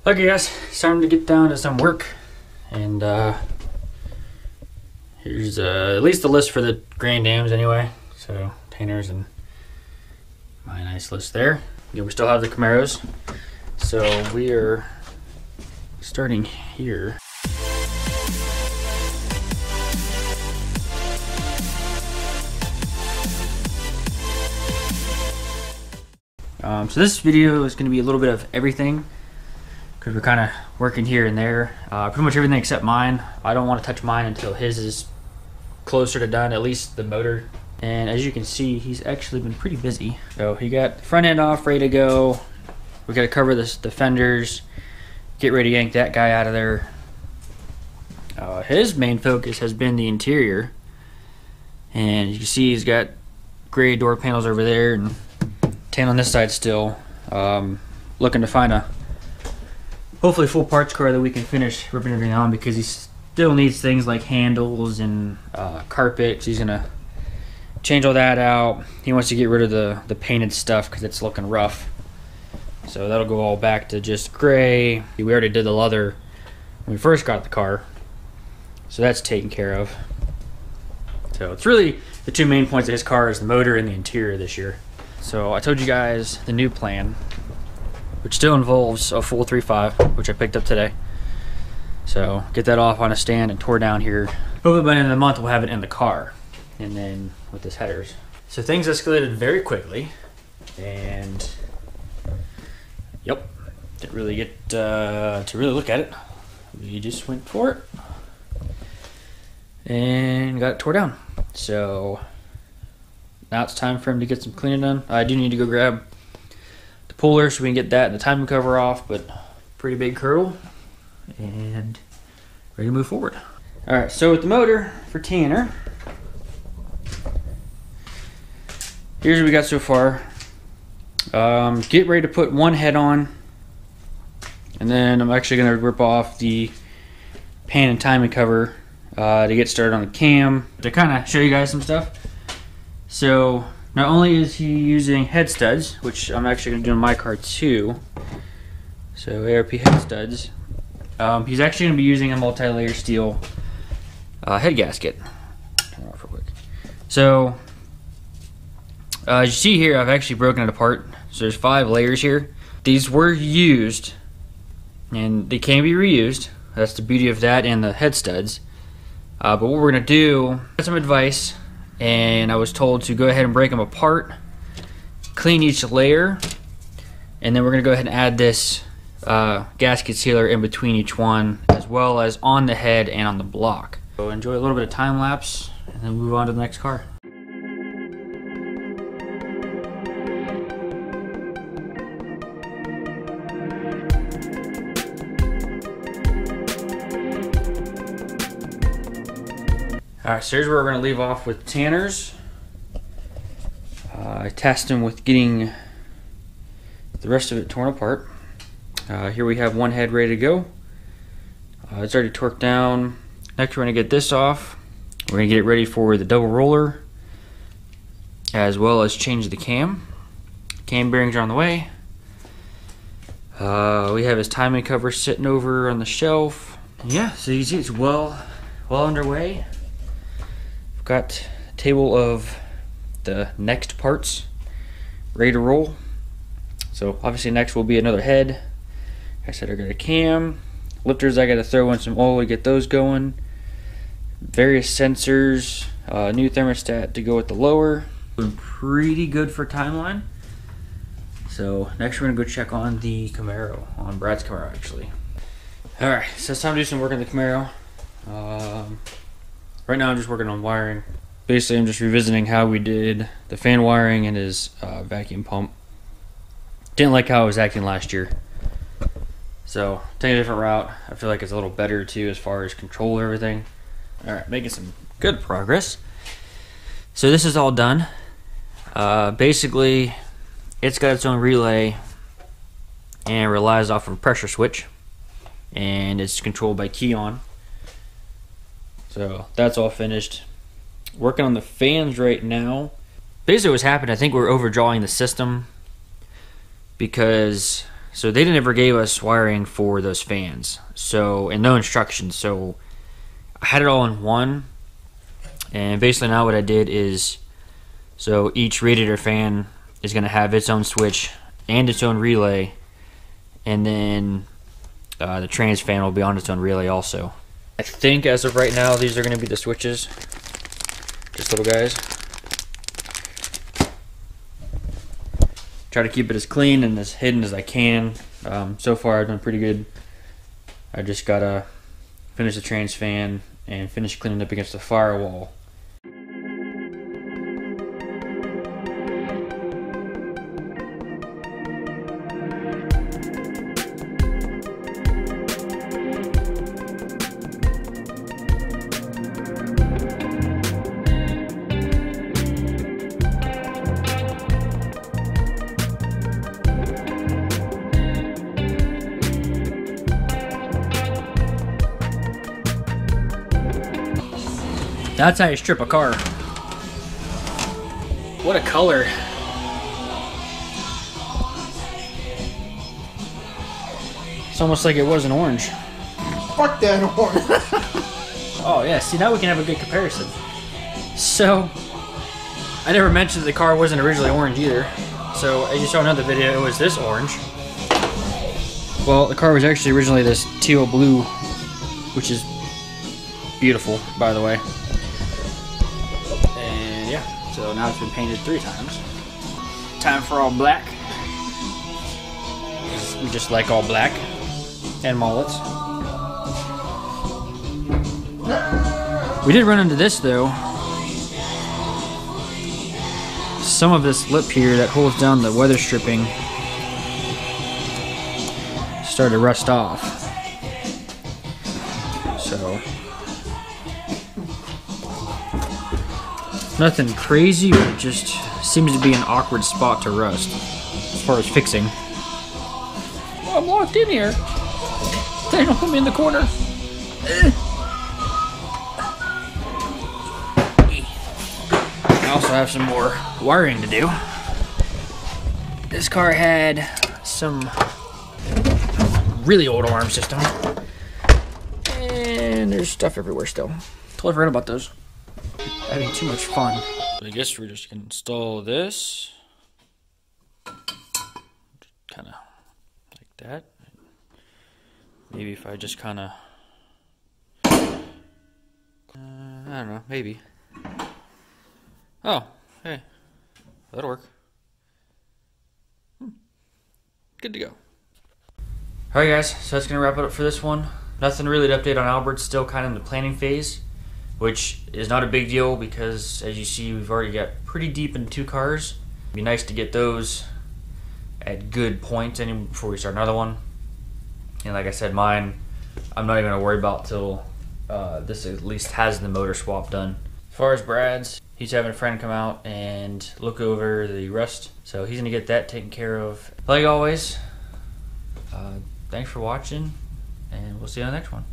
Okay guys, it's time to get down to some work, and here's at least the list for the grand dams anyway. So painters and my nice list there. Yeah, we still have the Camaros, so we are starting here. So this video is going to be a little bit of everything, because we're kind of working here and there. Pretty much everything except mine. I don't want to touch mine until his is closer to done, at least the motor. And as you can see, he's actually been pretty busy. So he got the front end off, ready to go. We got to cover the fenders, get ready to yank that guy out of there. His main focus has been the interior. And you can see he's got gray door panels over there and tan on this side still. Looking to find a hopefully full parts car that we can finish ripping everything on, because he still needs things like handles and carpet. So he's gonna change all that out. He wants to get rid of the painted stuff because it's looking rough. So that'll go all back to just gray. We already did the leather when we first got the car, so that's taken care of. So it's really the two main points of his car is the motor and the interior this year. So I told you guys the new plan, which still involves a full 3.5, which I picked up today. So get that off on a stand and tore down here. Hopefully by the end of the month we'll have it in the car, and then with his headers. So things escalated very quickly, and yep, didn't really get to really look at it. We just went for it and got it tore down. So now it's time for him to get some cleaning done. I do need to go grab the puller so we can get that and the timing cover off, but pretty big curl and ready to move forward. All right, so with the motor for Tanner, here's what we got so far. Get ready to put one head on, and then I'm actually gonna rip off the pan and timing cover to get started on the cam, to kind of show you guys some stuff. So not only is he using head studs, which I'm actually going to do in my car too, so ARP head studs, he's actually going to be using a multi-layer steel head gasket. Turn it off real quick. So as you see here, I've actually broken it apart. So there's 5 layers here. These were used and they can be reused. That's the beauty of that and the head studs. But what we're going to do, get some advice, and I was told to go ahead and break them apart, clean each layer, and then we're going to go ahead and add this gasket sealer in between each one, as well as on the head and on the block. So enjoy a little bit of time lapse, and then move on to the next car. Alright, so here's where we're going to leave off with Tanner's. I tasked him with getting the rest of it torn apart. Here we have one head ready to go. It's already torqued down. Next we're going to get this off. We're going to get it ready for the double roller, as well as change the cam. Cam bearings are on the way. We have his timing cover sitting over on the shelf. Yeah, so you see it's well underway. Got a table of the next parts ready to roll. So obviously next will be another head. Like I said, I got a cam. Lifters, I got to throw in some oil to get those going. Various sensors, new thermostat to go with the lower. Been pretty good for timeline. So next we're gonna go check on the Camaro, on Brads Camaro actually. All right, so it's time to do some work on the Camaro. Right now I'm just working on wiring. Basically I'm just revisiting how we did the fan wiring and his vacuum pump. Didn't like how it was acting last year. So taking a different route. I feel like it's a little better too as far as control of everything. Alright, making some good progress. So this is all done. Basically it's got its own relay and relies off of a pressure switch, and it's controlled by key on. So that's all finished. Working on the fans right now. Basically what's happened, I think we're overdrawing the system, because So they never gave us wiring for those fans, so, and no instructions. So I had it all in one, and basically now what I did is, so each radiator fan is going to have its own switch and its own relay, and then the trans fan will be on its own relay also. I think as of right now these are going to be the switches, just little guys. Try to keep it as clean and as hidden as I can. So far I've done pretty good. I just gotta finish the trans fan and finish cleaning up against the firewall. That's how you strip a car. What a color. It's almost like it was an orange. Fuck that orange. Oh yeah, see now we can have a good comparison. So, I never mentioned the car wasn't originally orange either. So, as you saw in another video, it was this orange. Well, the car was actually originally this teal blue, which is beautiful, by the way. So now it's been painted 3 times. Time for all black. We just like all black. And mullets. We did run into this though. Some of this lip here that holds down the weather stripping started to rust off. So nothing crazy, but it just seems to be an awkward spot to rust as far as fixing. Oh, I'm locked in here. They don't put me in the corner. I also have some more wiring to do. This car had some really old alarm system. And there's stuff everywhere still. Totally forgot about those. Having too much fun. I guess we're just gonna install this. Kind of like that. Maybe if I just kind of, I don't know, maybe. Oh, hey, that'll work. Good to go. Alright guys, so that's gonna wrap it up for this one. Nothing really to update on Albert, still kind of in the planning phase, which is not a big deal because, as you see, we've already got pretty deep into 2 cars. It'd be nice to get those at good points before we start another one. And like I said, mine, I'm not even going to worry about till this at least has the motor swap done. As far as Brad's, he's having a friend come out and look over the rust, so he's going to get that taken care of. Like always, thanks for watching, and we'll see you on the next one.